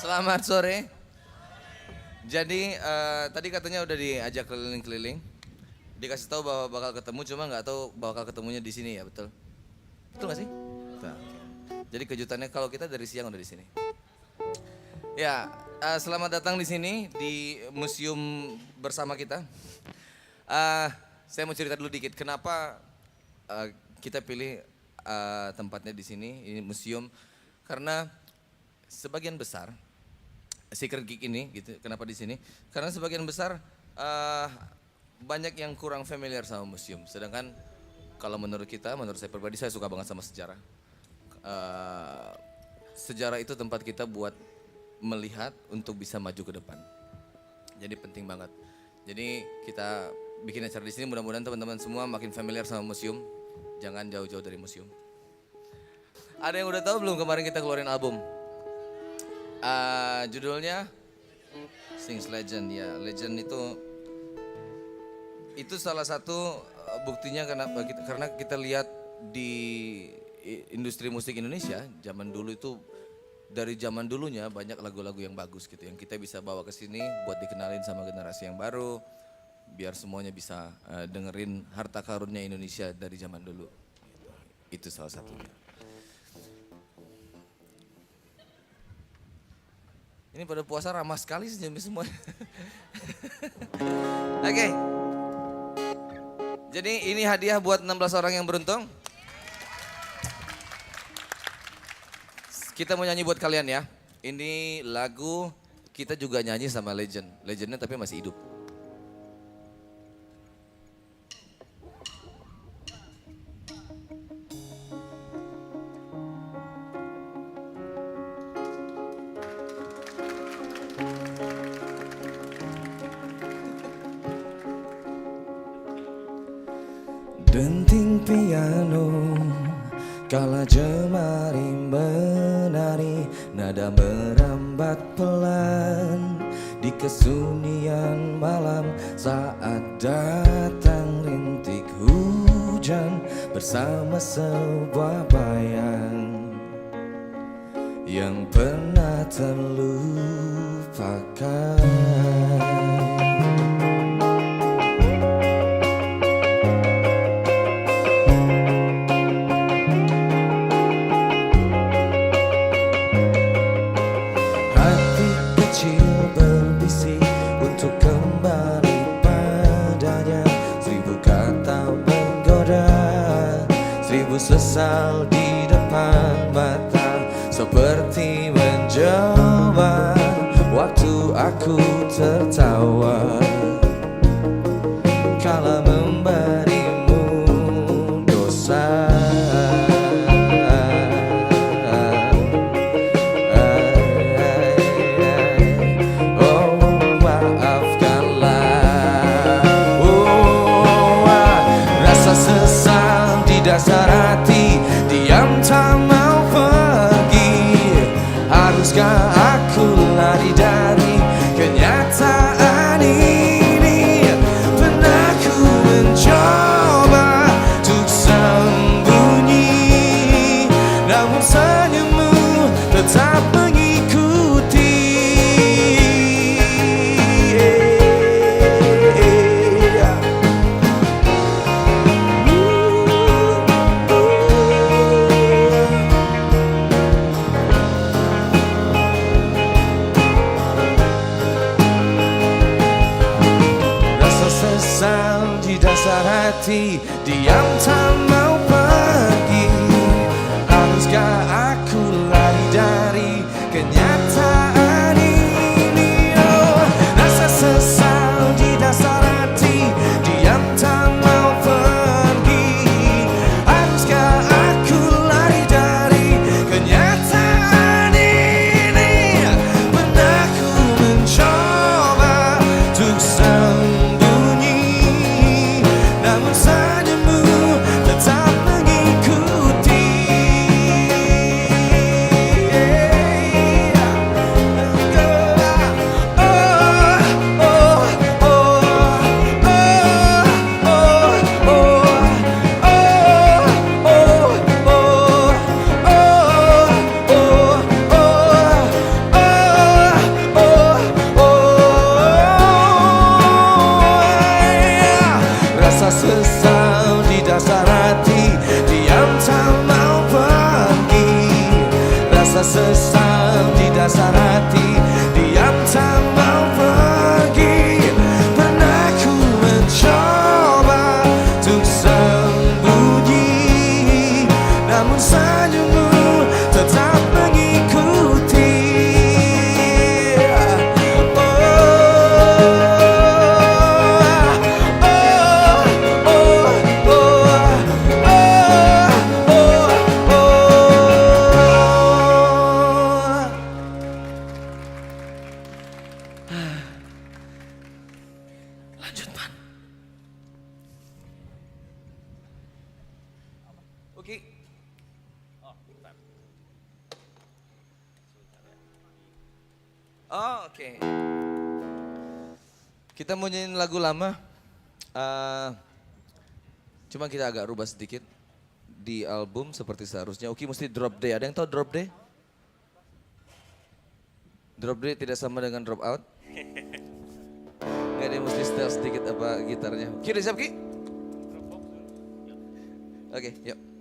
Selamat sore. Jadi tadi katanya udah diajak keliling-keliling. Dikasih tahu bahwa bakal ketemu, cuma nggak tahu bakal ketemunya di sini ya, betul? Betul nggak sih? Betul. Jadi kejutannya kalau kita dari siang udah di sini. Ya, selamat datang di sini di museum bersama kita. Saya mau cerita dulu dikit kenapa kita pilih tempatnya di sini, ini museum, karena sebagian besar Secret Geek ini gitu. Kenapa di sini? Karena sebagian besar banyak yang kurang familiar sama museum. Sedangkan kalau menurut saya pribadi, saya suka banget sama sejarah. Sejarah itu tempat kita buat melihat untuk bisa maju ke depan. Jadi penting banget. Jadi kita bikin acara di sini, mudah-mudahan teman-teman semua makin familiar sama museum. Jangan jauh-jauh dari museum. Ada yang udah tahu belum kemarin kita keluarin album? Judulnya Sings Legend ya. Legend itu salah satu buktinya karena kita lihat di industri musik Indonesia zaman dulu itu, dari zaman dulunya banyak lagu-lagu yang bagus gitu yang kita bisa bawa ke sini buat dikenalin sama generasi yang baru, biar semuanya bisa dengerin harta karunnya Indonesia dari zaman dulu. Itu salah satunya. Ini pada puasa ramah sekali senyum semua. Oke. Jadi ini hadiah buat 16 orang yang beruntung. Kita mau nyanyi buat kalian ya. Ini lagu kita juga nyanyi sama legend. Legendnya tapi masih hidup. Denting piano kala jemari menari, nada merambat pelan di kesunyian malam saat datang rintik hujan bersama sebuah bayang yang pernah terlupakan. Untuk kembali padanya, 1000 kata menggoda, 1000 sesal di depan mata, seperti mencoba waktu aku tertawa kala memberimu dosa. Sesal di dasar hati, diam tak mau pergi. Haruskah aku lari dari kenyataan ini? Pernah ku namun senyummu tetap mengikuti. Lanjut, Pan. Oke. Oh, oke. Kita mau nyanyiin lagu lama. Cuma kita agak rubah sedikit di album seperti seharusnya. Oke, mesti drop D. Ada yang tahu drop D? Drop D tidak sama dengan drop out. Nggak, dia mesti setel sedikit apa gitarnya. Ki, udah siap Ki? Oke, yuk.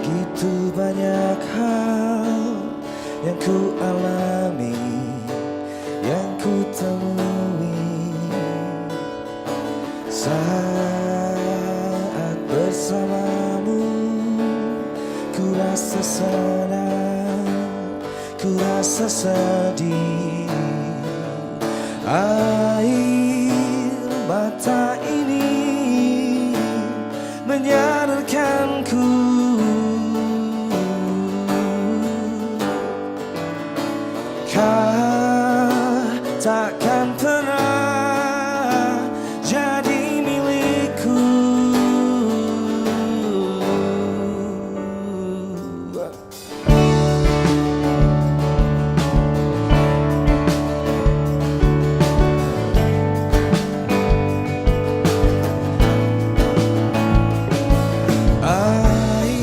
Begitu banyak hal yang ku alami, yang ku temui saat bersamamu. Ku rasa senang, ku rasa sedih. Air mata ini menyadarkanku kau takkan pernah jadi milikku. Air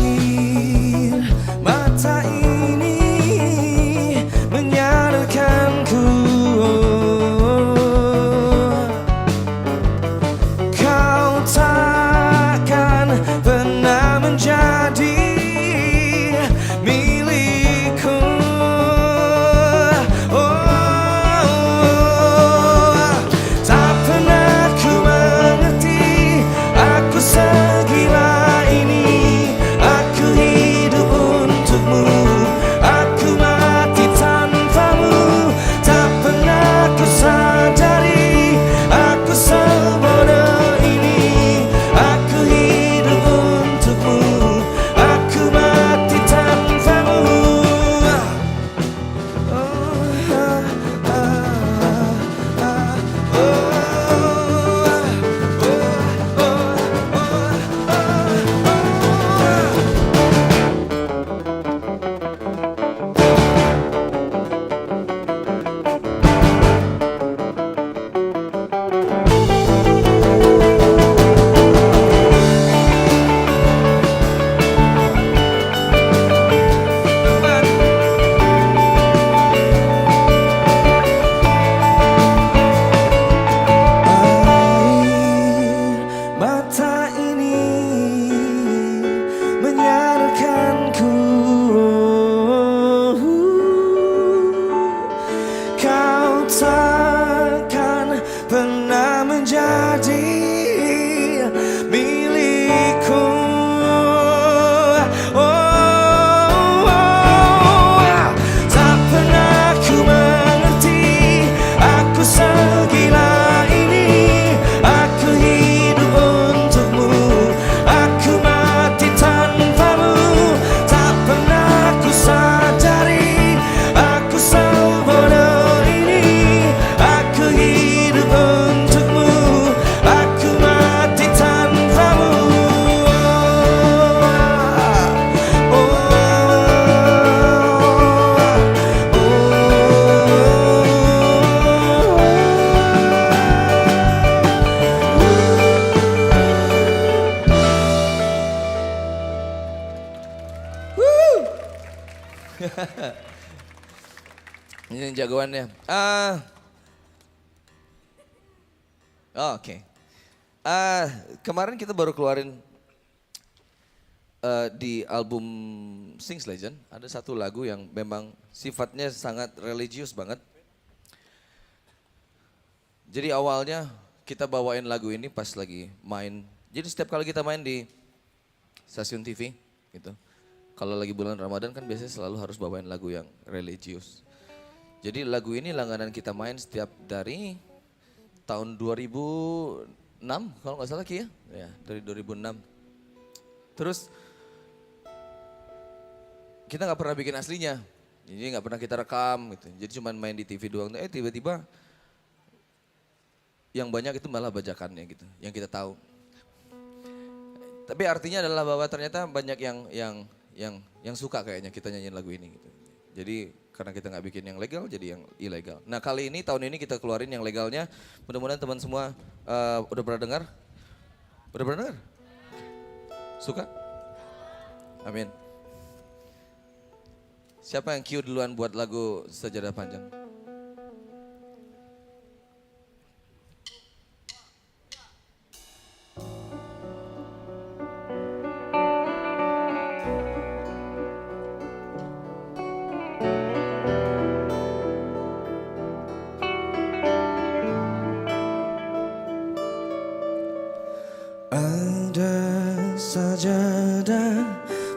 Ini jagoannya. Oke. Kemarin kita baru keluarin di album Sings Legend ada satu lagu yang memang sifatnya sangat religius banget. Jadi awalnya kita bawain lagu ini pas lagi main. Jadi setiap kali kita main di stasiun TV gitu. Kalau lagi bulan Ramadan kan biasanya selalu harus bawain lagu yang religius. Jadi lagu ini langganan kita main setiap dari tahun 2006 kalau nggak salah Ki ya. Ya, dari 2006. Terus kita nggak pernah bikin aslinya. Jadi nggak pernah kita rekam gitu. Jadi cuma main di TV doang. Tiba-tiba yang banyak itu malah bajakannya gitu, yang kita tahu. Tapi artinya adalah bahwa ternyata banyak yang suka kayaknya kita nyanyiin lagu ini gitu. Jadi karena kita nggak bikin yang legal jadi yang ilegal. Nah kali ini tahun ini kita keluarin yang legalnya. Mudah-mudahan teman semua udah pernah dengar? Udah pernah dengar? Suka? Amin. Siapa yang cue duluan buat lagu Sejadah Panjang? Ada sajadah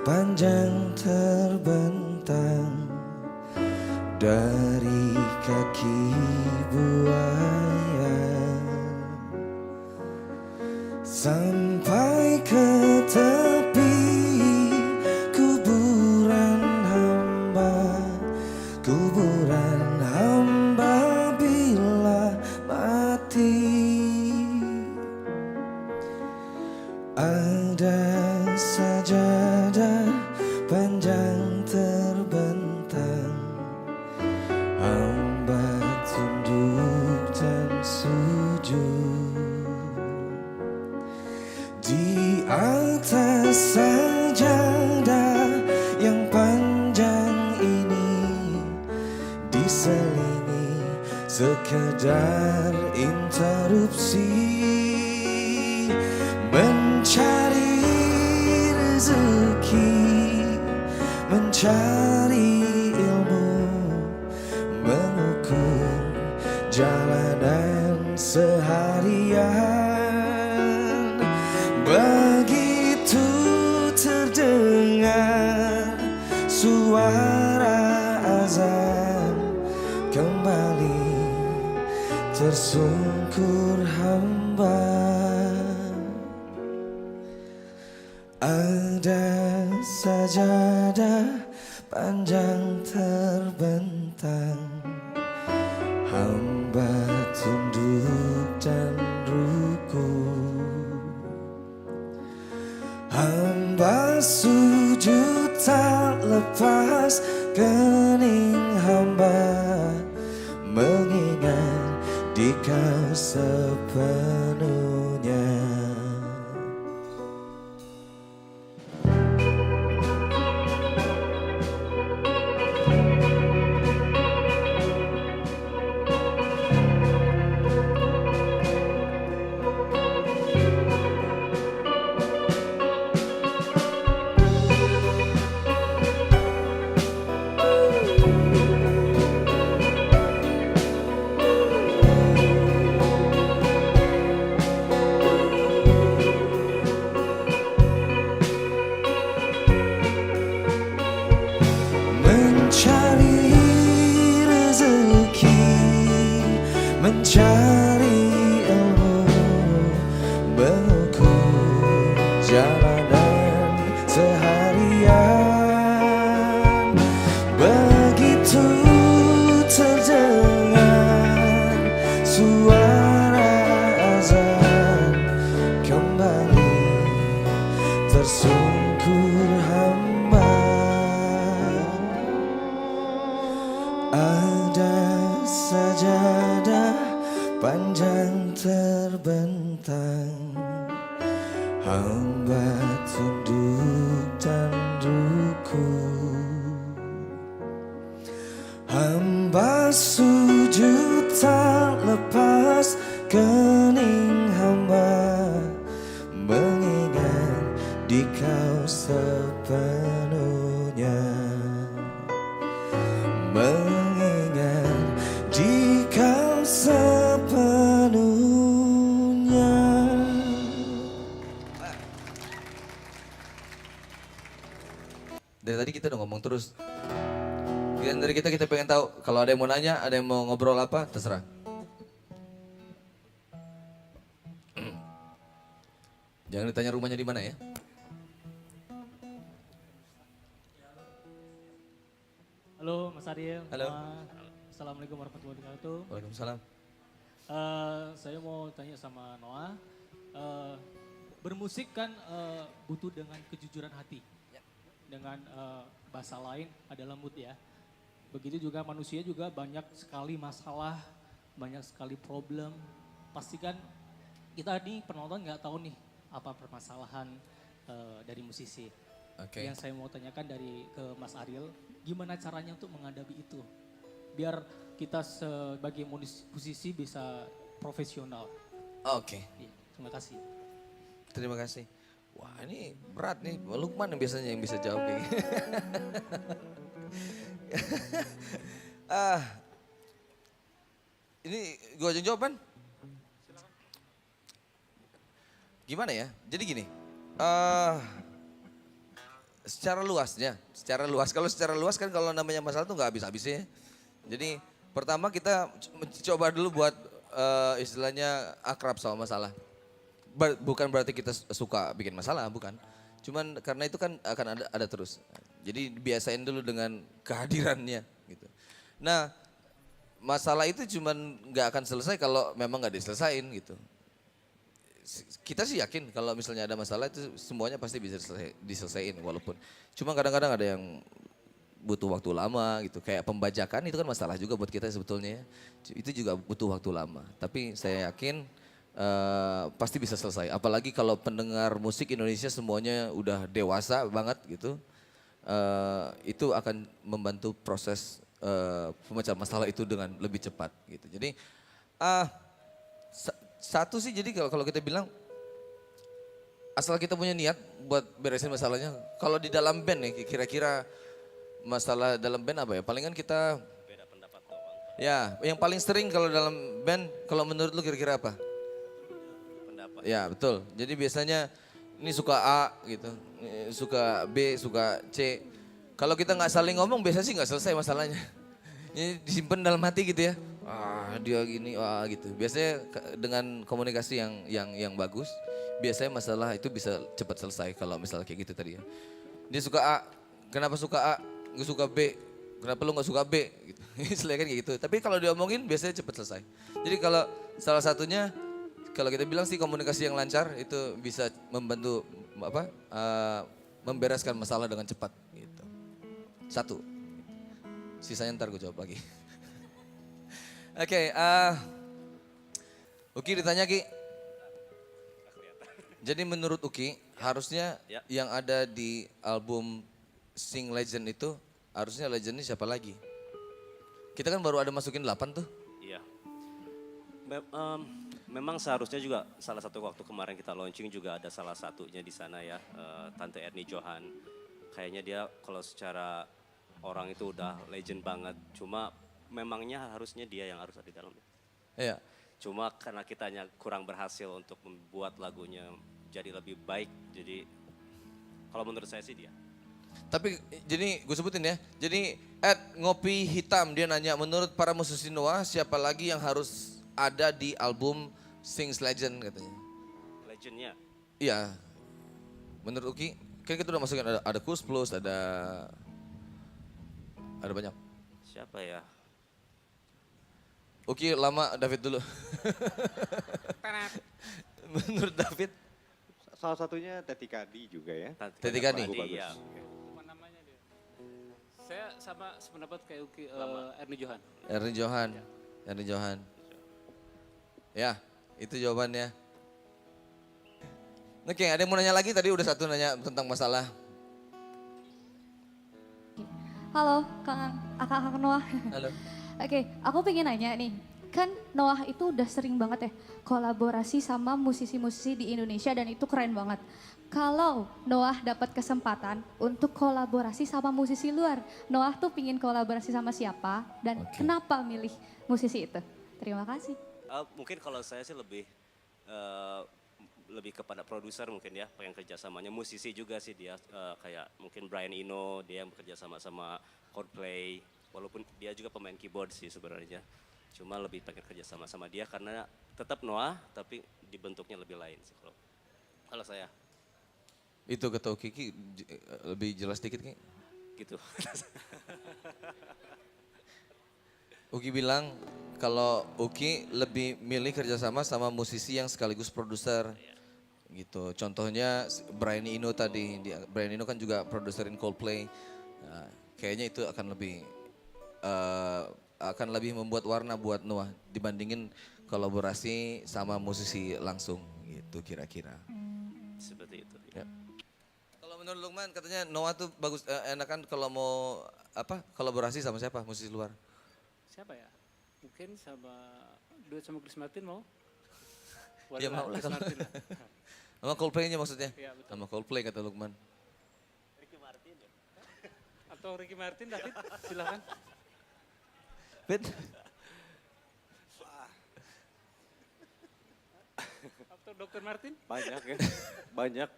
panjang terbentang dari kaki buaya sampai ke tepi kuburan hamba bila mati. Ada sajadah panjang terbentang, hamba tunduk dan sujud. Di atas sajadah yang panjang ini diselingi sekedar interupsi mencari rezeki, mencari ilmu, mengukur jalanan seharian. Begitu terdengar suara azan, kembali tersungkur hamba. Ada sajadah panjang terbentang, hamba tunduk dan rukuk, hamba sujud tak lepas kening hamba, mengingat di Kau sepenuhnya. Mencari rezeki, mencari ilmu, mengukur jalanan seharian. Begitu terdengar suara azan, kembali tersungkur hamba. Ada sajadah panjang terbentang, hamba tunduk dan rukuk, Hamba sujud tak lepas kening hamba, mengingat di kau sepenuhnya, mengingat di kau sepenuhnya. Dari tadi kita udah ngomong terus. Dan dari kita pengen tahu, kalau ada yang mau nanya, ada yang mau ngobrol apa, terserah. Jangan ditanya rumahnya di mana ya. Halo Mas Ariel. Halo. Assalamualaikum warahmatullahi wabarakatuh. Waalaikumsalam. Saya mau tanya sama Noah. Bermusik kan butuh dengan kejujuran hati. Dengan bahasa lain adalah mood ya. Begitu juga manusia juga banyak sekali masalah, banyak sekali problem. Pastikan kita nih penonton nggak tahu nih apa permasalahan dari musisi. Oke. Yang saya mau tanyakan ke Mas Ariel, gimana caranya untuk menghadapi itu? Biar kita sebagai musisi bisa profesional. Oke. Iya, terima kasih. Terima kasih. Wah ini berat nih, Lukman yang biasanya yang bisa jawab kayak gini. Ini gue aja jawaban. Gimana ya? Jadi gini, secara luas. Kalau secara luas kan kalau namanya masalah tuh nggak habis-habisnya. Jadi pertama kita coba dulu buat istilahnya akrab sama masalah. Bukan berarti kita suka bikin masalah, bukan. Cuman karena itu kan akan ada terus. Jadi biasain dulu dengan kehadirannya gitu. Nah masalah itu cuman nggak akan selesai kalau memang nggak diselesain gitu. Kita sih yakin kalau misalnya ada masalah itu semuanya pasti bisa diselesaikan walaupun. Cuma kadang-kadang ada yang butuh waktu lama gitu. Kayak pembajakan itu kan masalah juga buat kita sebetulnya. Itu juga butuh waktu lama. Tapi saya yakin pasti bisa selesai. Apalagi kalau pendengar musik Indonesia semuanya udah dewasa banget gitu. Itu akan membantu proses pemecahan masalah itu dengan lebih cepat gitu. Jadi satu sih jadi kalau kita bilang asal kita punya niat buat beresin masalahnya. Kalau di dalam band nih kira-kira masalah dalam band apa ya? Palingan kita beda pendapat doang. Ya, yang paling sering kalau dalam band kalau menurut lu kira-kira apa? Pendapat. Ya, betul. Jadi biasanya ini suka A gitu, suka B, suka C. Kalau kita nggak saling ngomong biasanya sih nggak selesai masalahnya. Ini disimpan dalam hati gitu ya. Dia gini, gitu. Biasanya dengan komunikasi yang bagus, biasanya masalah itu bisa cepat selesai kalau misalnya kayak gitu tadi ya. Dia suka A, kenapa suka A? Nggak suka B, kenapa lu nggak suka B? Gitu. Istilahnya kan kayak gitu. Tapi kalau diomongin biasanya cepat selesai. Jadi kalau salah satunya, kalau kita bilang sih komunikasi yang lancar itu bisa membantu membereskan masalah dengan cepat. Gitu. Satu. Sisanya ntar gue jawab lagi. Oke, Uki ditanya Ki. Jadi menurut Uki harusnya yang ada di album Sing Legend itu harusnya legendnya siapa lagi? Kita kan baru ada masukin 8 tuh. Iya. Memang seharusnya juga salah satu waktu kemarin kita launching juga ada salah satunya di sana ya, Tante Erni Johan. Kayaknya dia kalau secara orang itu udah legend banget. Cuma memangnya harusnya dia yang harus ada di dalam. Iya. Cuma karena kitanya kurang berhasil untuk membuat lagunya jadi lebih baik. Jadi kalau menurut saya sih dia. Tapi jadi gue sebutin ya. Jadi Ngopi Hitam dia nanya menurut para musisi Noah siapa lagi yang harus ada di album Sings Legend katanya. Legendnya? Iya. Menurut Uki kan kita udah masukin ada Kus Plus, ada banyak. Siapa ya? Uki lama David dulu. Menurut David? Salah satunya Teti Kadi juga ya. Teti Kadi? Iya. Lupa namanya dia. Saya sama sependapat kayak Uki, Erni Johan. Erni Johan. Ya, itu jawabannya. Oke, ada yang mau nanya lagi? Tadi udah satu nanya tentang masalah. Halo, Kak Noah. Halo. Oke, aku pengen nanya nih. Kan Noah itu udah sering banget ya kolaborasi sama musisi-musisi di Indonesia dan itu keren banget. Kalau Noah dapat kesempatan untuk kolaborasi sama musisi luar, Noah tuh pingin kolaborasi sama siapa dan kenapa milih musisi itu? Terima kasih. Mungkin kalau saya sih lebih kepada produser mungkin ya, pengen kerjasamanya. Musisi juga sih dia, kayak mungkin Brian Eno, dia yang bekerja sama Coldplay, walaupun dia juga pemain keyboard sih sebenarnya. Cuma lebih pengen kerja sama dia karena tetap Noah, tapi dibentuknya lebih lain sih kalau saya. Itu kata Kiki lebih jelas dikit Ki. Gitu. Uki bilang kalau Uki lebih milih kerjasama sama musisi yang sekaligus produser. Gitu. Contohnya Brian Eno tadi, Brian Eno kan juga produserin Coldplay. Nah, kayaknya itu akan lebih membuat warna buat Noah dibandingin kolaborasi sama musisi langsung gitu kira-kira. Seperti itu. Ya. Kalau menurut Lukman katanya Noah tuh bagus, enakan kalau mau kolaborasi sama siapa musisi luar? Siapa ya? Mungkin duet sama Chris Martin mau? Ya mau lah Chris kalau. Martin lah. Sama Coldplay-nya maksudnya? Iya, betul. Sama Coldplay kata Lukman. Atau Ricky Martin, David, silakan. Bet. Atau Dr. Martin? Banyak ya, banyak.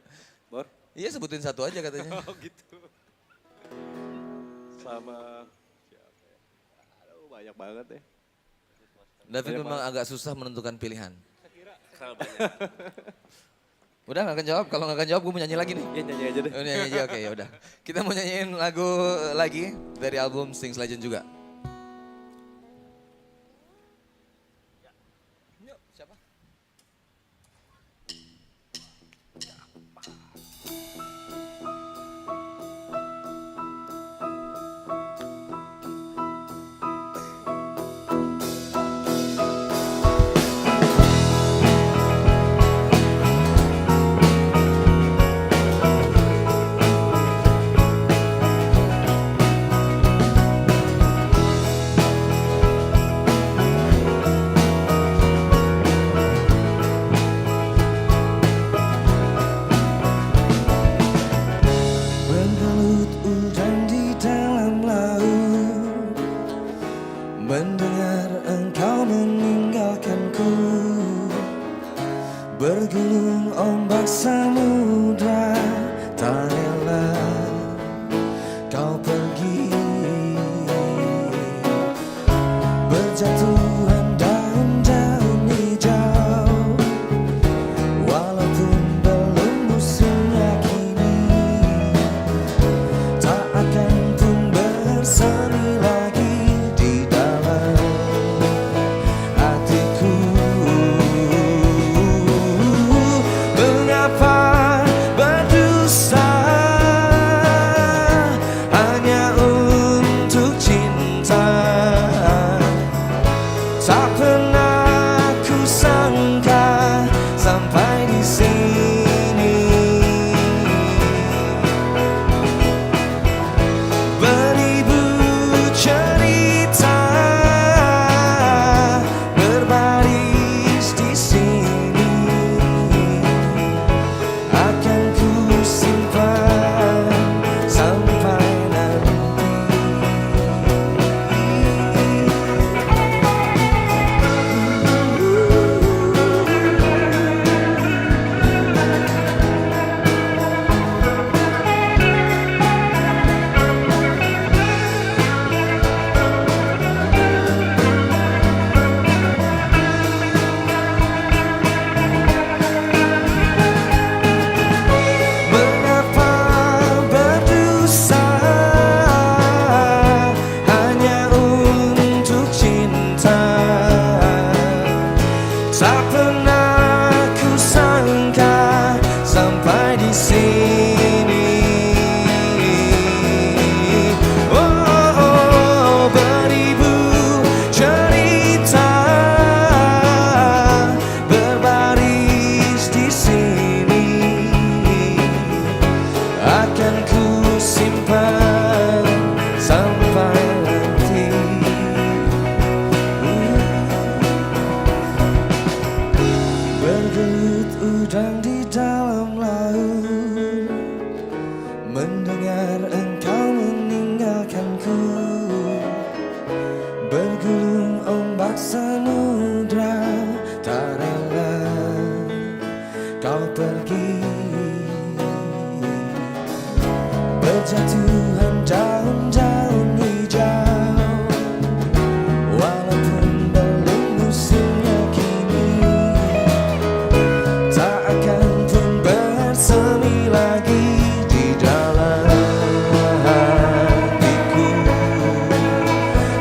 Bor, Iya sebutin satu aja katanya. oh gitu. Sama siapa ya? Aduh, banyak banget ya. David Banyak memang agak susah menentukan pilihan. Kalau banyak. Udah gak akan jawab, kalau gak akan jawab gue mau nyanyi lagi nih. Ya nyanyi aja deh. Oh, nyanyi aja, oke ya udah. Kita mau nyanyiin lagu lagi dari album Sings Legend juga. Siapa? Bergulung ombak samudra, tak rela kau pergi. Berjatuhan daun-daun hijau, walaupun belum musimnya kini, tak akan pun bersemi lagi di dalam hatiku,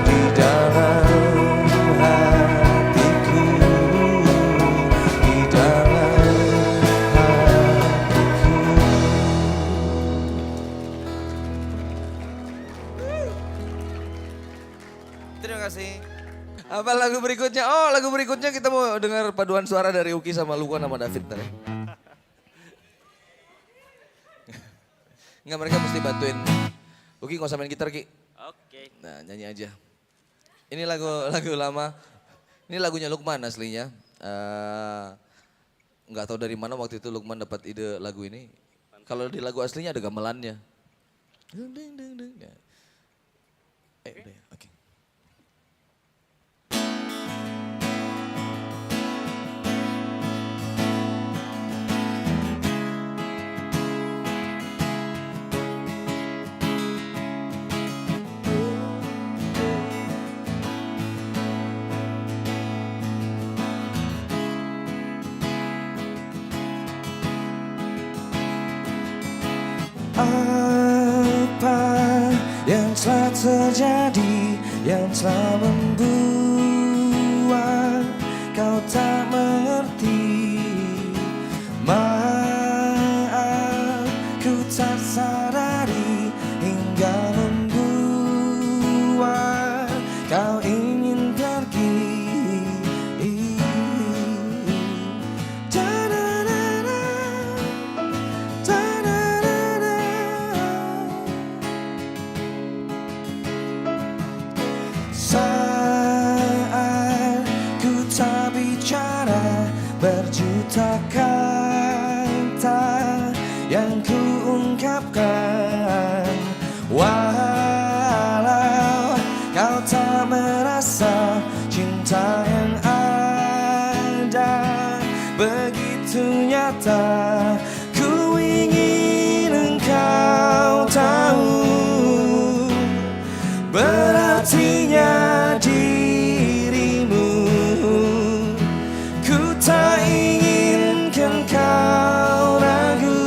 di dalam hatiku, di dalam hatiku. Terima kasih. Apa lagu berikutnya? Oh, lagu berikutnya kita mau dengar paduan suara dari Uki sama Lukman sama David ntar ya. Enggak, mereka mesti bantuin. Uki nggak usah main gitar, Ki. Oke. Nah, nyanyi aja. Ini lagu lama. Ini lagunya Lukman aslinya. Nggak tahu dari mana waktu itu Lukman dapat ide lagu ini. Kalau di lagu aslinya ada gamelannya. Ding, ding, ding, ding. Ya. Udah ya, oke. Apa yang telah terjadi, yang telah membuat kau tak mengerti? Maaf, ku tak sadari hingga membuat kau ingin pergi. Da-da-da-da, da-da-da-da. Saat ku tak bicara, berjuta kata yang ku ungkapkan, walau kau tak merasa cinta yang ada begitu nyata. Ku ingin engkau tahu berartinya dirimu. Ku tak inginkan kau ragu.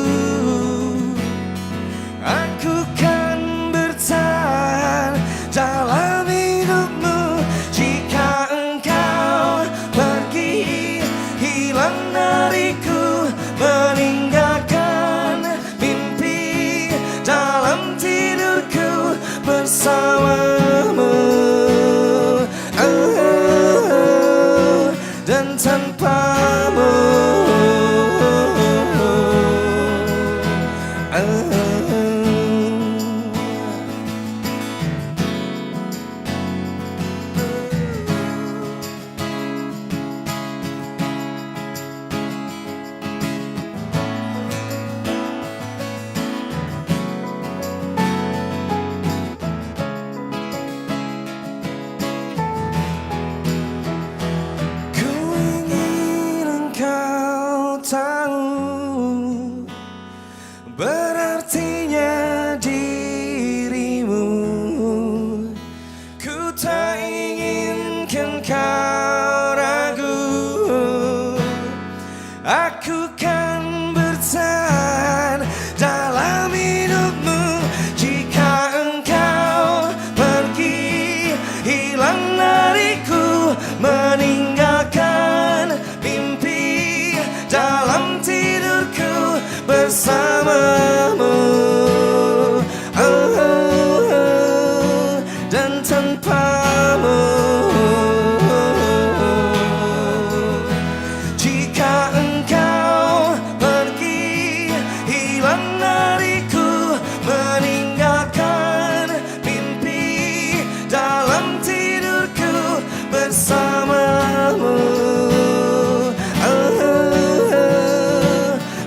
Aku kan bertahan dalam hidupmu jika engkau pergi, hilang dariku, meninggalkan mimpi dalam tidurku bersamamu. Dan tanpamu. Ku ingin engkau tahu berartinya dirimu. Ku tak inginkan kau ragu. Aku kan bertahan dalam hidupmu jika engkau pergi, hilang dariku, meninggalkan mimpi dalam tidurku bersamamu. Dan tanpamu. Jika engkau pergi, hilang dariku, meninggalkan mimpi dalam tidurku bersamamu.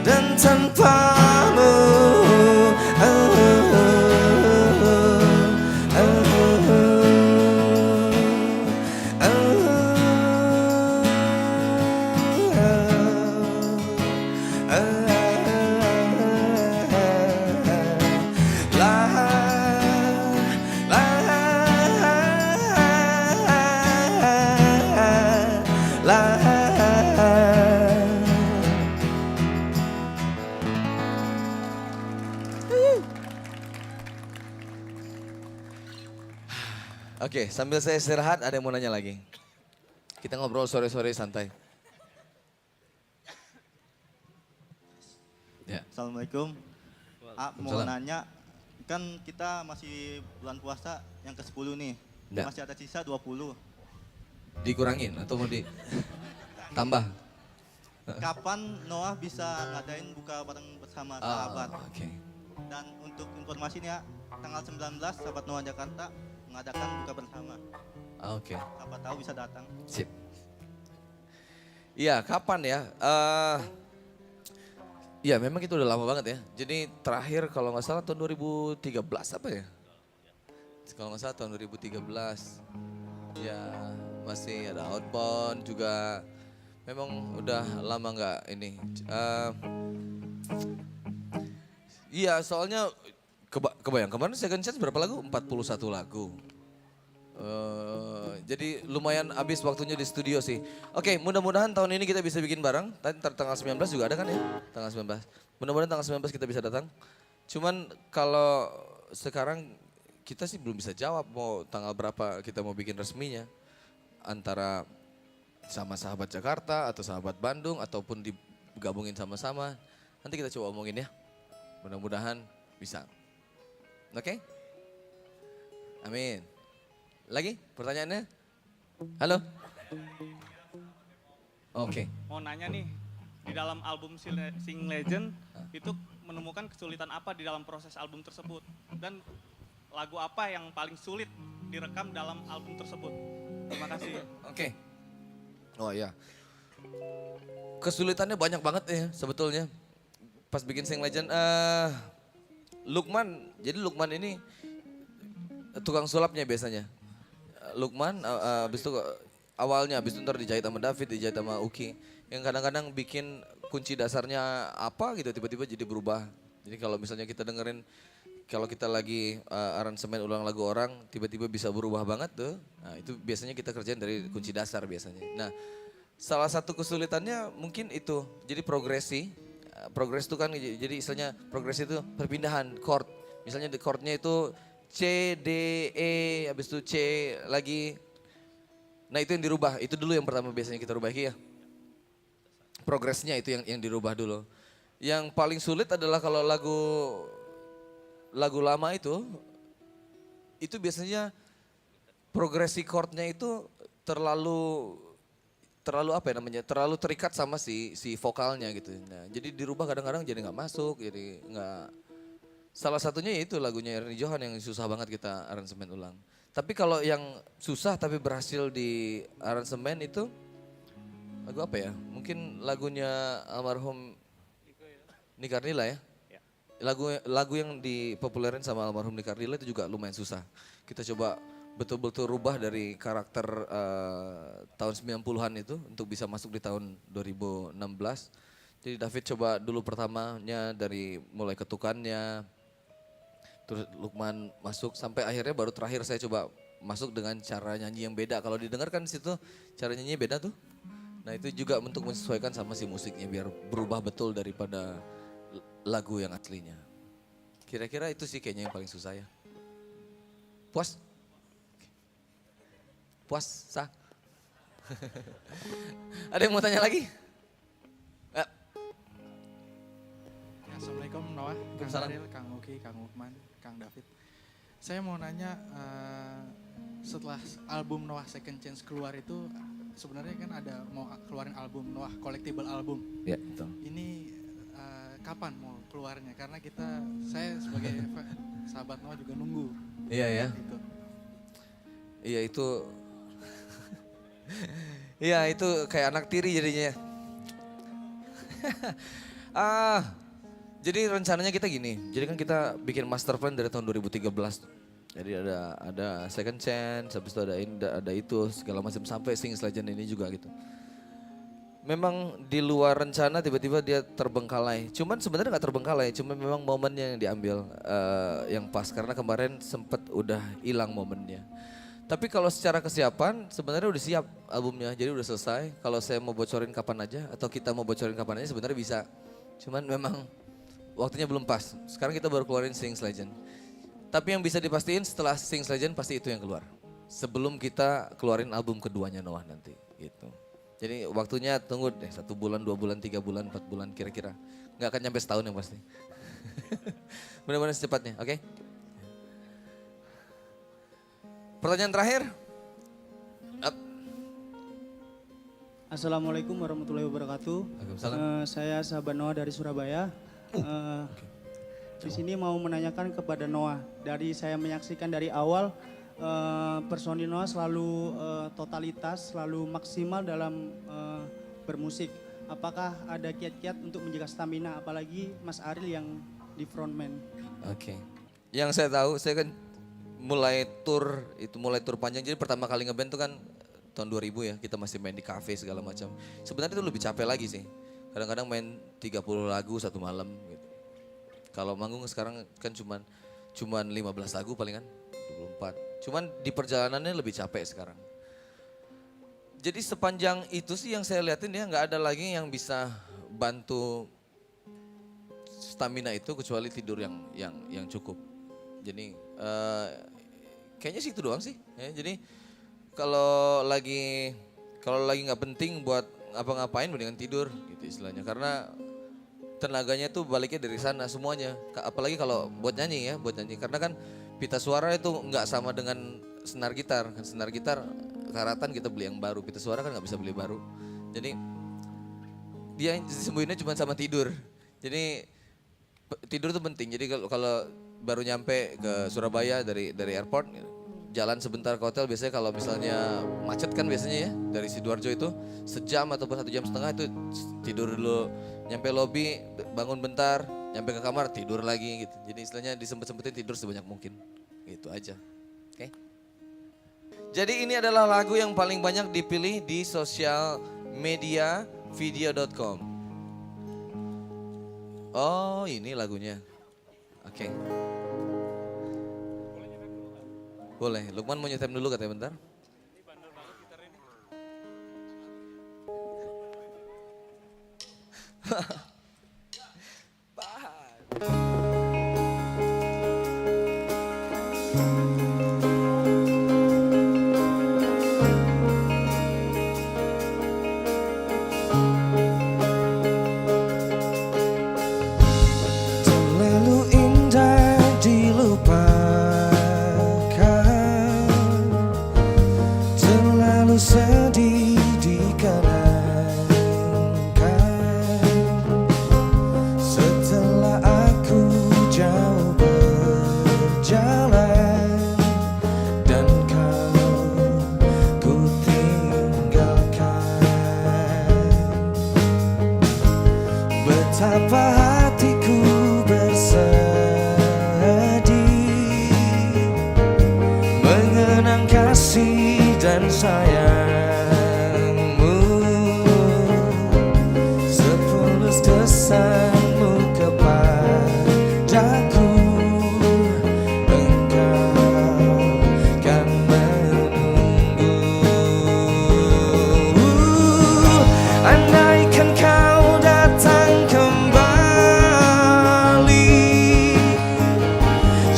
Dan tanpamu. Oke, sambil saya istirahat, ada yang mau nanya lagi? Kita ngobrol sore-sore santai. Ya. Assalamualaikum. Mau Waalaikumsalam. nanya, kan kita masih bulan puasa yang ke-10 nih. Ya. Masih ada sisa 20. Dikurangin atau mau ditambah? Kapan Noah bisa ngadain buka bareng bersama sahabat? Oke. Dan untuk informasi nih ya, tanggal 19 sahabat Noah Jakarta mengadakan buka bersama. Oke. Siapa tahu bisa datang. Sip. Iya, kapan ya? Iya, memang itu udah lama banget ya. Jadi terakhir kalau nggak salah tahun 2013 apa ya? Kalau nggak salah tahun 2013. Ya, masih ada outbound juga. Memang udah lama nggak ini. Iya, soalnya kebayang kemarin Second Chance berapa lagu? 41 lagu. Jadi lumayan habis waktunya di studio sih. Oke, mudah-mudahan tahun ini kita bisa bikin bareng. Tanggal 19 juga ada kan ya? Tanggal 19. Mudah-mudahan tanggal 19 kita bisa datang. Cuman kalau sekarang kita sih belum bisa jawab mau tanggal berapa kita mau bikin resminya. Antara sama sahabat Jakarta atau sahabat Bandung ataupun digabungin sama-sama. Nanti kita coba omongin ya. Mudah-mudahan bisa. Oke? Amin. Lagi pertanyaannya? Halo? Oke. Mau nanya nih, di dalam album Sing Legend itu menemukan kesulitan apa di dalam proses album tersebut? Dan lagu apa yang paling sulit direkam dalam album tersebut? Terima kasih. Oke. Oh iya. Kesulitannya banyak banget ya sebetulnya. Pas bikin Sing Legend. Lukman, jadi Lukman ini tukang sulapnya biasanya. Lukman habis itu awalnya, habis itu ntar dijahit sama David, dijahit sama Uki. Yang kadang-kadang bikin kunci dasarnya apa gitu tiba-tiba jadi berubah. Jadi kalau misalnya kita dengerin, kalau kita lagi aransemen ulang lagu orang tiba-tiba bisa berubah banget tuh. Nah itu biasanya kita kerjain dari kunci dasar biasanya. Nah salah satu kesulitannya mungkin itu, jadi progresi. Progres itu kan jadi istilahnya progresi itu perpindahan chord. Misalnya di chordnya itu C, D, E, habis itu C lagi. Nah itu yang dirubah, itu dulu yang pertama biasanya kita rubah ya. Progresnya itu yang dirubah dulu. Yang paling sulit adalah kalau lagu lama itu biasanya progresi chordnya itu terlalu apa ya namanya, terlalu terikat sama si vokalnya gitu. Nah, jadi dirubah kadang-kadang jadi nggak masuk, jadi nggak. Salah satunya yaitu lagunya Ernie Johan yang susah banget kita aransemen ulang. Tapi kalau yang susah tapi berhasil di aransemen itu lagu apa ya? Mungkin lagunya almarhum Nikardila ya. Lagu yang dipopulerin sama almarhum Nikardila itu juga lumayan susah. Kita coba betul-betul rubah dari karakter tahun 90-an itu untuk bisa masuk di tahun 2016. Jadi David coba dulu pertamanya dari mulai ketukannya, terus Lukman masuk sampai akhirnya baru terakhir saya coba masuk dengan cara nyanyi yang beda. Kalau didengarkan di situ cara nyanyinya beda tuh. Nah itu juga untuk menyesuaikan sama si musiknya biar berubah betul daripada lagu yang aslinya. Kira-kira itu sih kayaknya yang paling susah ya. Puas? Puas? Sah? Ada yang mau tanya lagi? Assalamualaikum Noah, Kang Ariel, Kang Uki, Kang Ukman, Kang David. Saya mau nanya, setelah album Noah Second Chance keluar itu, sebenarnya kan ada mau keluarin album Noah collectible album. Ya, betul. Ini kapan mau keluarnya? Karena saya sebagai sahabat Noah juga nunggu. Iya ya. Gitu. Iya itu. Iya itu kayak anak tiri jadinya. Jadi rencananya kita gini, jadi kan kita bikin master plan dari tahun 2013. Jadi ada Second Chance, habis itu ada itu segala macam sampai Sing Legend ini juga gitu. Memang di luar rencana tiba-tiba dia terbengkalai. Cuman sebenarnya nggak terbengkalai, cuma memang momennya yang diambil yang pas karena kemarin sempet udah hilang momennya. Tapi kalau secara kesiapan sebenarnya udah siap albumnya, jadi udah selesai. Kalau saya mau bocorin kapan aja atau kita mau bocorin kapan aja sebenarnya bisa. Cuman memang waktunya belum pas. Sekarang kita baru keluarin Sing Legend. Tapi yang bisa dipastiin setelah Sing Legend pasti itu yang keluar. sebelum kita keluarin album keduanya Noah nanti gitu. Jadi waktunya tunggu deh 1 bulan, 2 bulan, 3 bulan, 4 bulan kira-kira. Nggak akan nyampe setahun yang pasti. Mudah-mudahan secepatnya, oke? Pertanyaan terakhir. Up. Assalamualaikum warahmatullahi wabarakatuh. Waalaikumsalam. Saya sahabat Noah dari Surabaya. Di sini mau menanyakan kepada Noah. Dari saya menyaksikan dari awal personil Noah selalu totalitas, selalu maksimal dalam bermusik. Apakah ada kiat-kiat untuk menjaga stamina, apalagi Mas Ariel yang di frontman? Oke. Yang saya tahu, saya kan mulai tour panjang. Jadi pertama kali ngeband itu kan tahun 2000 ya, kita masih main di kafe segala macam. Sebenarnya itu lebih capek lagi sih. Kadang-kadang main 30 lagu satu malam gitu. Kalau manggung sekarang kan cuman 15 lagu palingan, 24. Cuman di perjalanannya lebih capek sekarang. Jadi sepanjang itu sih yang saya liatin ya, nggak ada lagi yang bisa bantu stamina itu kecuali tidur yang cukup. Jadi kayaknya sih itu doang sih. Ya, jadi kalau lagi nggak penting buat ngapa-ngapain mendingan tidur gitu istilahnya. Karena tenaganya tuh baliknya dari sana semuanya. Apalagi kalau buat nyanyi. Karena kan pita suara itu nggak sama dengan senar gitar. Senar gitar karatan kita beli yang baru, pita suara kan nggak bisa beli baru. Jadi dia disembuhinnya cuma sama tidur. Jadi tidur tuh penting. Jadi kalau baru nyampe ke Surabaya dari airport, jalan sebentar ke hotel, biasanya kalau misalnya macet kan biasanya ya, dari Sidoarjo itu sejam ataupun 1,5 jam itu tidur dulu, nyampe lobi bangun bentar, nyampe ke kamar tidur lagi gitu. Jadi istilahnya disempet-sempetin tidur sebanyak mungkin, gitu aja. Oke. Jadi ini adalah lagu yang paling banyak dipilih di sosial media video.com. Oh ini lagunya, oke. Boleh, Lukman mau nyetem dulu katanya bentar. Terlalu indah dilupakan, terlalu sedih dikenangkan. Setelah aku jauh berjalan dan ku tinggalkan, betapa hatiku bersedih mengenang kasih dan sayangmu, setulus kesanmu kepadaku. Engkau kan menunggu. Andaikan kau datang kembali,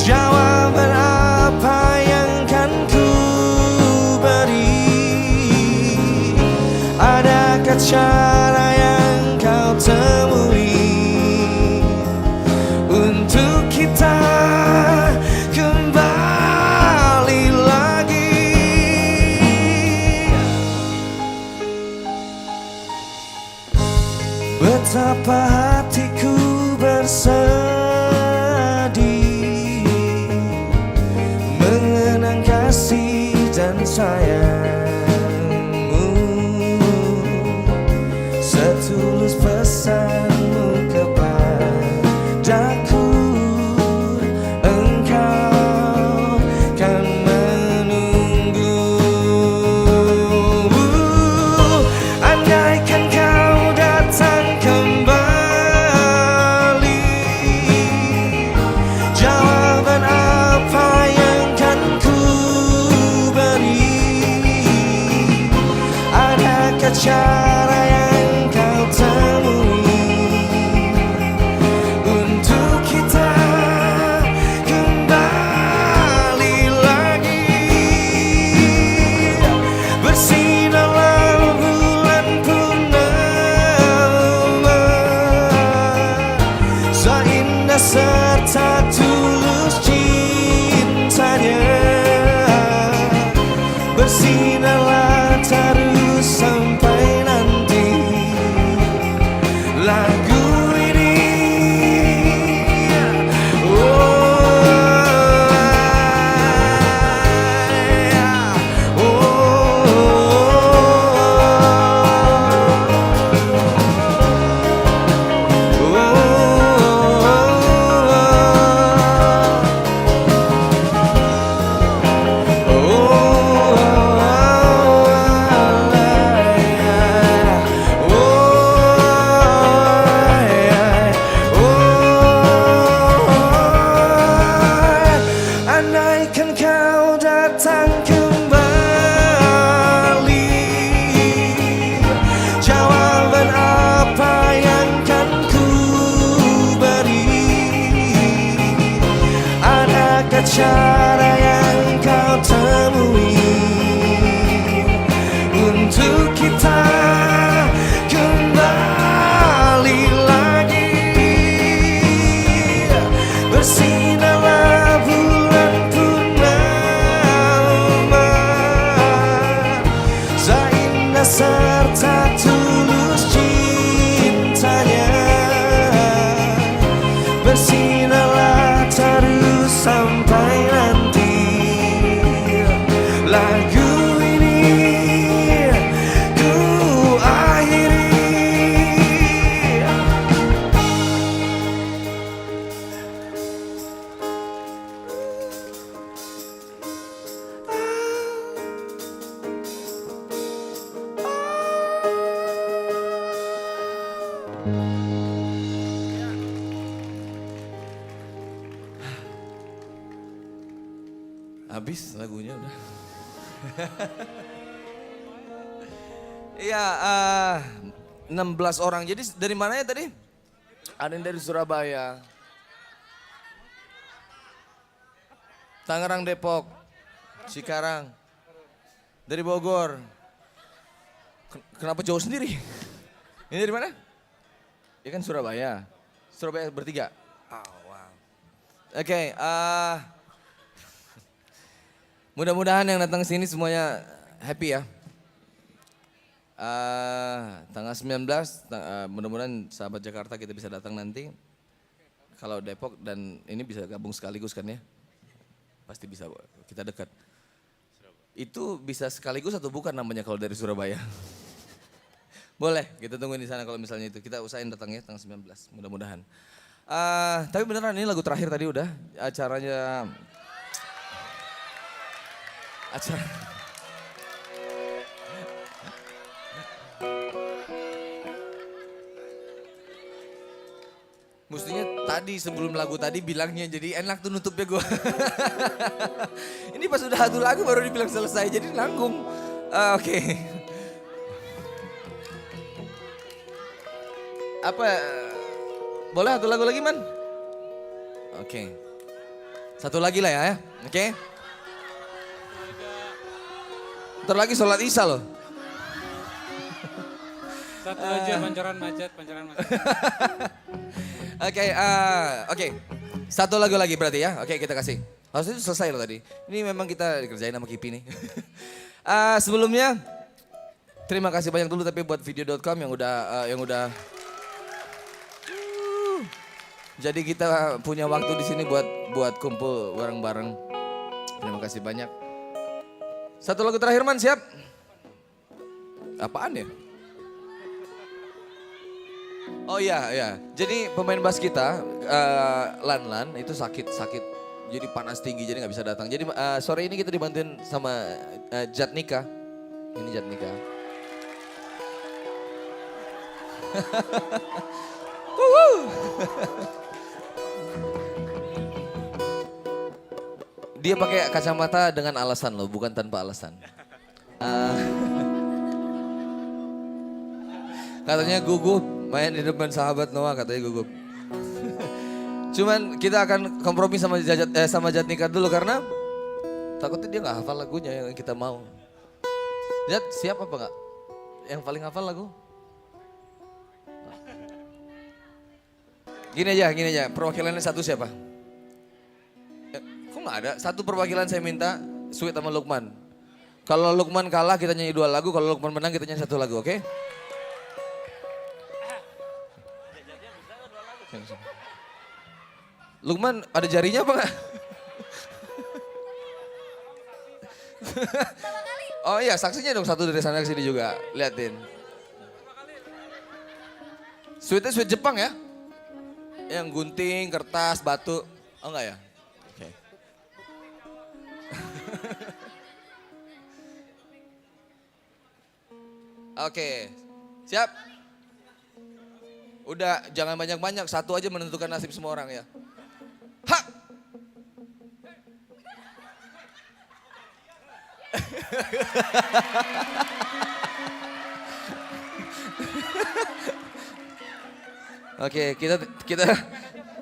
jawaban apa yang kan ku beri? Adakah cara yang kau temui untuk kita kembali lagi? Betapa hatiku bersedih mengenang kasih dan sayangmu, setulus pesanmu kepadaku. Engkau kan menunggu. Andaikan kau datang kembali, jawaban apa yang kan ku beri? Adakah cara yang kau temui untuk kita kembali lagi? bersinarlah terus sampai nanti. Lagu ini andaikan kau datang kembali, jawaban apa yang kan ku beri? Adakah cara yang kau temui untuk kita kembali lagi? Bersinarlah bulan purnama, seindah serta tulus cintanya. Bersinarlah terus sampai nanti. Lagu ini ku akhiri. Habis lagunya udah. Iya, 16 orang. Jadi dari mana ya tadi? Ada yang dari Surabaya, Tangerang, Depok, Cikarang, dari Bogor. Kenapa jauh sendiri? Ini dari mana? Ya kan Surabaya. Surabaya bertiga. Oh, wow. Oke, mudah-mudahan yang datang ke sini semuanya happy ya. Tanggal 19, mudah-mudahan sahabat Jakarta kita bisa datang nanti. Kalau Depok dan ini bisa gabung sekaligus kan ya? Pasti bisa, kita dekat. Itu bisa sekaligus atau bukan namanya kalau dari Surabaya? Boleh, kita tungguin di sana kalau misalnya itu. Kita usahain datangnya tanggal 19, mudah-mudahan. Tapi beneran ini lagu terakhir tadi udah. Acara mestinya tadi sebelum lagu tadi bilangnya, jadi enak tuh nutupnya gue. Ini pas udah satu lagu baru dibilang selesai, jadi nanggung. Oke. Apa, boleh satu lagu lagi man? Oke. Satu lagi lah ya, oke? Ntar lagi sholat isya loh. Satu aja, pancoran macet. Oke. Satu lagu lagi berarti ya. Oke, kita kasih. Harusnya itu selesai loh tadi. Ini memang kita dikerjain sama Kipi nih. Sebelumnya terima kasih banyak dulu tapi buat video.com yang udah jadi kita punya waktu di sini buat kumpul bareng-bareng. Terima kasih banyak. Satu lagu terakhir man, siap? Apaan ya? Oh iya. Jadi pemain bass kita, Lan itu sakit. Jadi panas tinggi jadi nggak bisa datang. Jadi sore ini kita dibantuin sama Jatnika. Ini Jatnika. Dia pakai kacamata dengan alasan loh, bukan tanpa alasan. Katanya gugup main di depan sahabat Noah, katanya gugup. Cuman kita akan kompromi sama Jatnika dulu karena takutnya dia nggak hafal lagunya yang kita mau. Jat, siap apa nggak? Yang paling hafal lagu? Gini aja, perwakilannya satu siapa? Kok nggak ada? Satu perwakilan saya minta, Sweet sama Lukman. Kalau Lukman kalah kita nyanyi 2 lagu, kalau Lukman menang kita nyanyi 1 lagu, oke? Lukman ada jarinya apa enggak? Oh iya, saksinya dong 1 dari sana ke sini juga. Liatin. Sweetnya sweet Jepang ya? Yang gunting, kertas, batu. Oh enggak ya? Oke. Oke. Siap? Udah, jangan banyak-banyak. 1 aja menentukan nasib semua orang ya. Ha! Oke,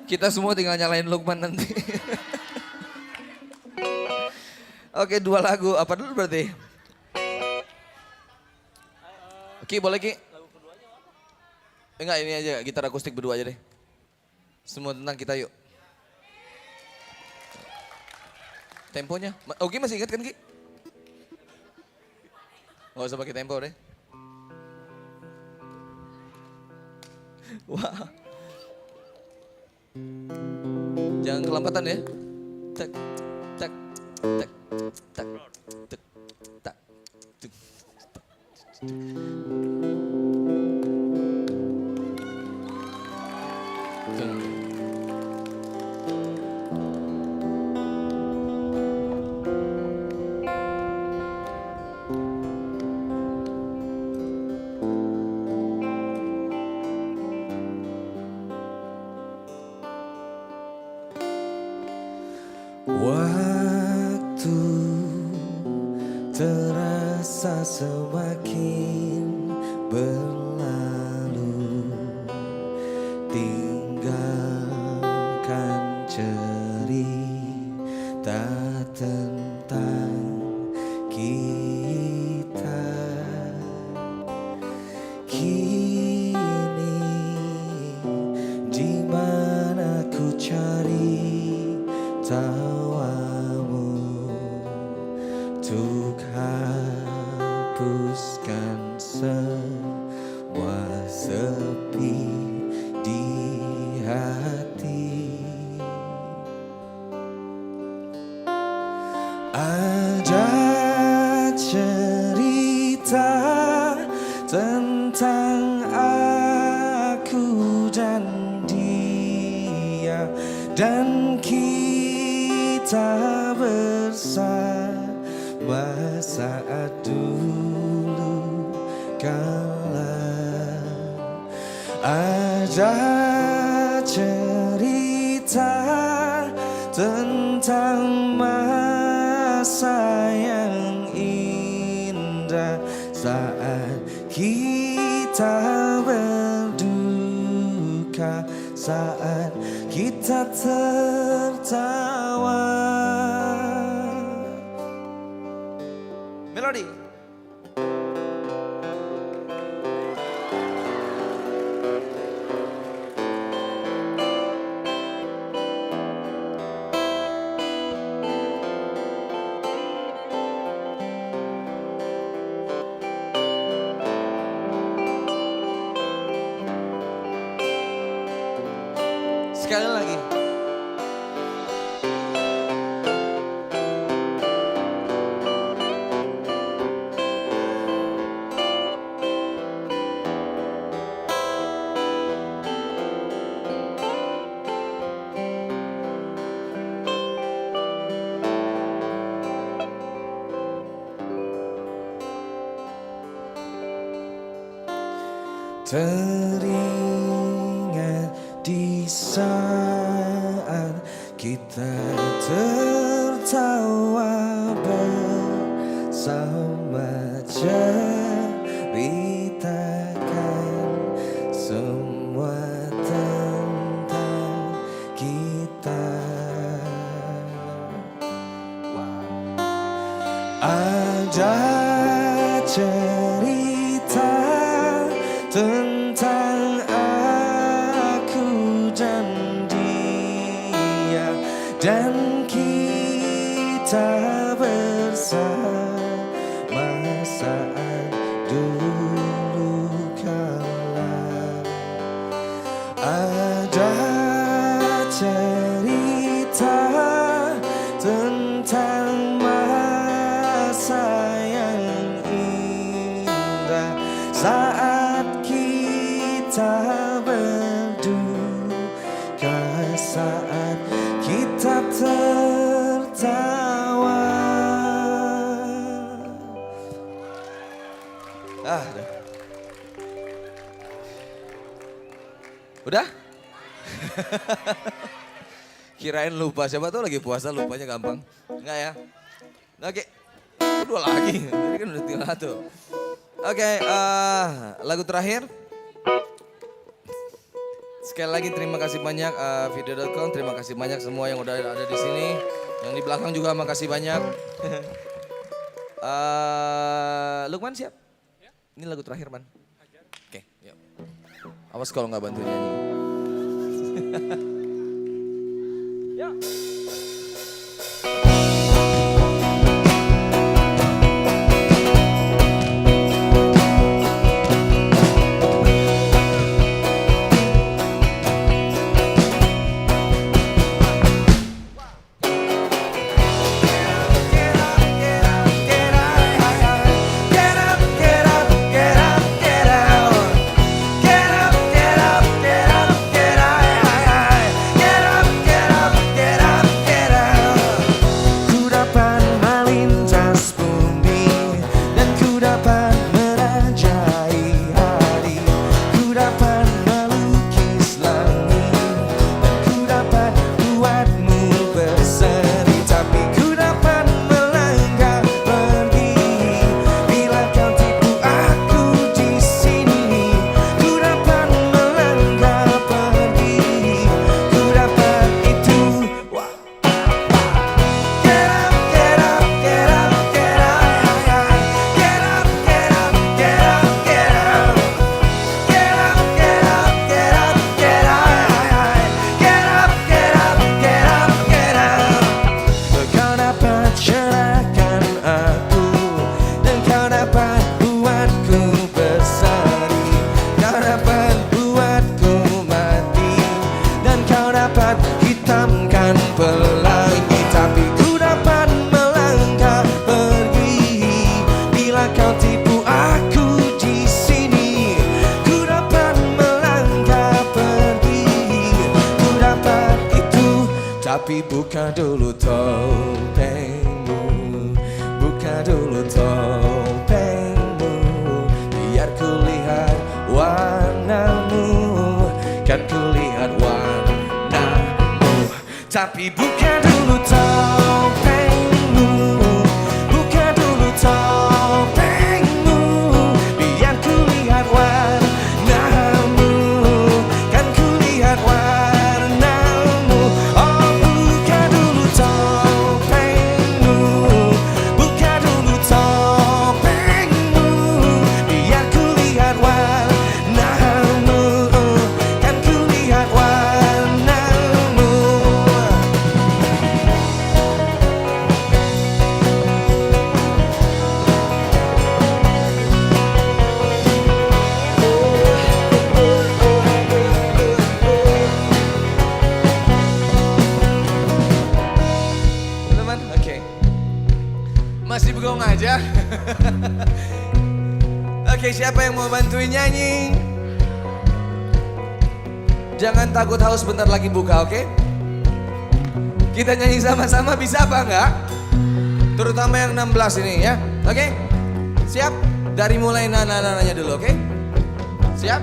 kita semua tinggal nyalain Lukman nanti. Oke, 2 lagu. Apa dulu berarti? Ki, boleh Ki? Enggak, ini aja gitar akustik berdua aja deh. Semua tentang kita yuk. Temponya. Oke, masih ingat kan Ki? Gak usah pakai tempo deh. Wah. Jangan kelambatan ya. Tak, tak, tak, tak, tak, tak, tak. Waktu terasa semakin berlalu, tinggalkan cerita tentang kita. Kini di mana ku cari tawamu untuk hapuskan semua sepi di hati. Ada cerita tentang aku dan dia, dan kita bersama saat dulu kala. Ada cerita tentang masa yang indah saat kita berduka, saat kita tertawa. Melodi. Sekali lagi. Teringat di saat kita tertawa bersama, ceritakan semua tentang kita. Ada cerita tentang aku dan dia, dan kita bersama dulu kala ada cerita tentang masa yang indah saat kita berduka, saat kita tertawa. Udah? Kirain lupa, siapa tuh lagi puasa lupanya gampang. Enggak ya? Oke, dua lagi, tadi kan udah tinggal satu. Oke, lagu terakhir. Sekali lagi terima kasih banyak video.com, terima kasih banyak semua yang udah ada di sini. Yang di belakang juga makasih banyak. Lukman siap? Ini lagu terakhir, Man. Oke, yuk. Awas kalau nggak bantu nyanyi. hitamkan pelangi, tapi ku dapat melangkah pergi bila kau tipu aku di sini. Ku dapat melangkah pergi, ku dapat itu, tapi buka dulu topengmu, buka dulu topengmu, biar ku lihat warnamu, kan ku lihat warnamu. Tapi buka dulu topengmu, buka dulu topengmu, biar ku lihat warnamu, kan ku lihat warnamu. Oh, buka dulu topengmu, buka dulu topengmu, biar ku lihat warnamu, kan ku lihat warnamu. Teman, oke. Masih bengong aja. Oke, siapa yang mau bantuin nyanyi? Jangan takut haus, bentar lagi buka, oke? Kita nyanyi sama-sama, bisa apa enggak? Terutama yang 16 ini ya, oke? Siap? Dari mulai nana-nananya dulu, oke? Siap?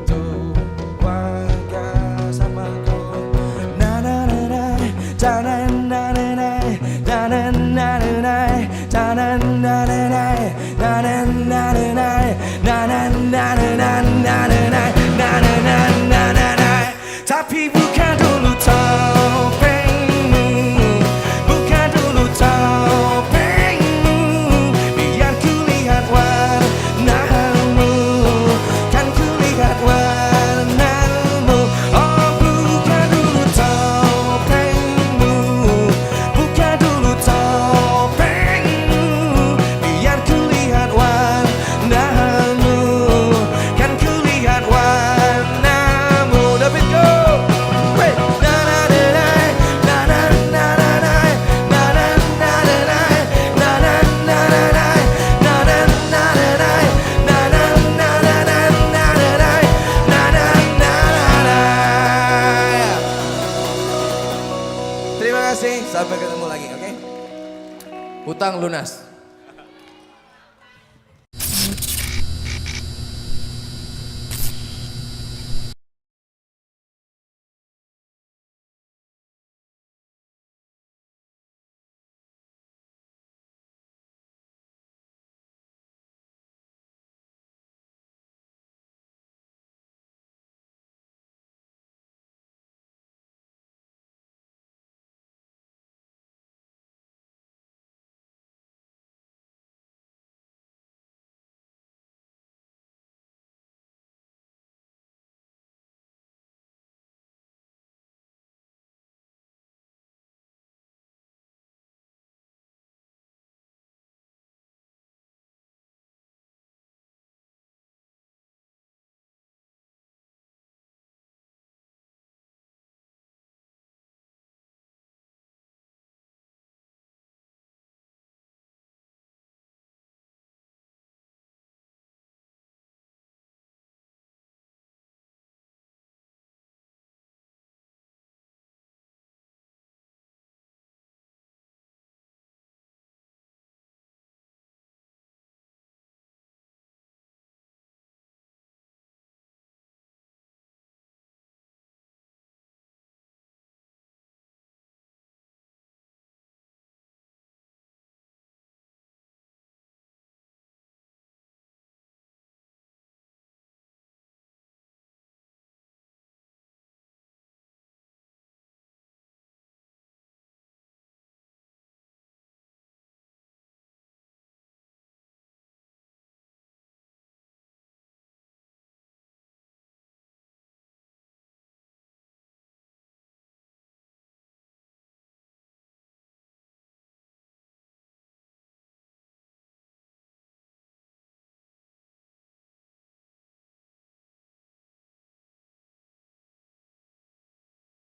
Tuh warga sama kau, na na na na, da na na na na, da na na na na, da na na na na, da na na na na, da na na na na, na na na, na na na na na na. Tapi buka dulu topengmu, buka dulu topengmu, biar ku lihat warnamu, kan ku lihat warnamu. Oh, buka dulu topengmu, utang lunas.